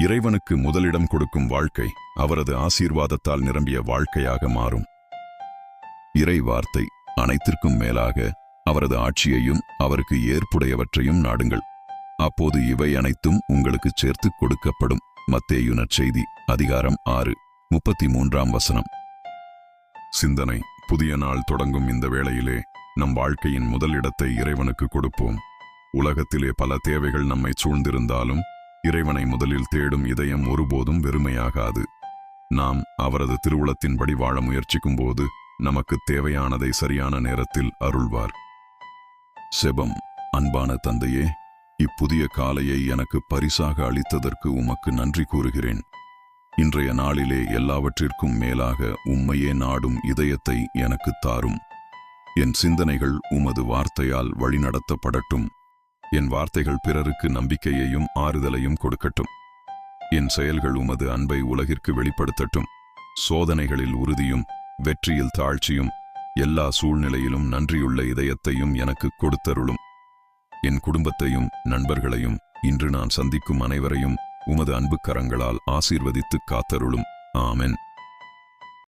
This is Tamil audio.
இறைவனுக்கு முதலிடம் கொடுக்கும் வாழ்க்கை அவரது ஆசீர்வாதத்தால் நிரம்பிய வாழ்க்கையாக மாறும். இறை வார்த்தை: அனைத்திற்கும் மேலாக அவரது ஆட்சியையும் அவருக்கு ஏற்புடையவற்றையும் நாடுங்கள், அப்போது இவை அனைத்தும் உங்களுக்கு சேர்த்துக் கொடுக்கப்படும். மத்தேயு நற்செய்தி அதிகாரம் 6:33. சிந்தனை: புதிய நாள் தொடங்கும் இந்த வேளையிலே நம் வாழ்க்கையின் முதல் இடத்தை இறைவனுக்கு கொடுப்போம். உலகத்திலே பல தேவைகள் நம்மை சூழ்ந்திருந்தாலும் இறைவனை முதலில் தேடும் இதயம் ஒருபோதும் வெறுமையாகாது. நாம் அவரது திருவுளத்தின்படி வாழ முயற்சிக்கும் போது நமக்கு தேவையானதை சரியான நேரத்தில் அருள்வார். செபம்: அன்பான தந்தையே, இப்புதிய காலையை எனக்கு பரிசாக அளித்ததற்கு உமக்கு நன்றி கூறுகிறேன். இன்றைய நாளிலே எல்லாவற்றிற்கும் மேலாக உம்மையே நாடும் இதயத்தை எனக்கு தாரும். என் சிந்தனைகள் உமது வார்த்தையால் வழிநடத்தப்படட்டும். என் வார்த்தைகள் பிறருக்கு நம்பிக்கையையும் ஆறுதலையும் கொடுக்கட்டும். என் செயல்கள் உமது அன்பை உலகிற்கு வெளிப்படுத்தட்டும். சோதனைகளில் உறுதியும் வெற்றியில் தாழ்ச்சியும், எல்லா சூழ்நிலையிலும் நன்றியுள்ள இதயத்தையும் எனக்கு கொடுத்தருளும். என் குடும்பத்தையும் நண்பர்களையும் இன்று நான் சந்திக்கும் அனைவரையும் உமது அன்பு கரங்களால் ஆசீர்வதித்து காத்தருளும். ஆமென்.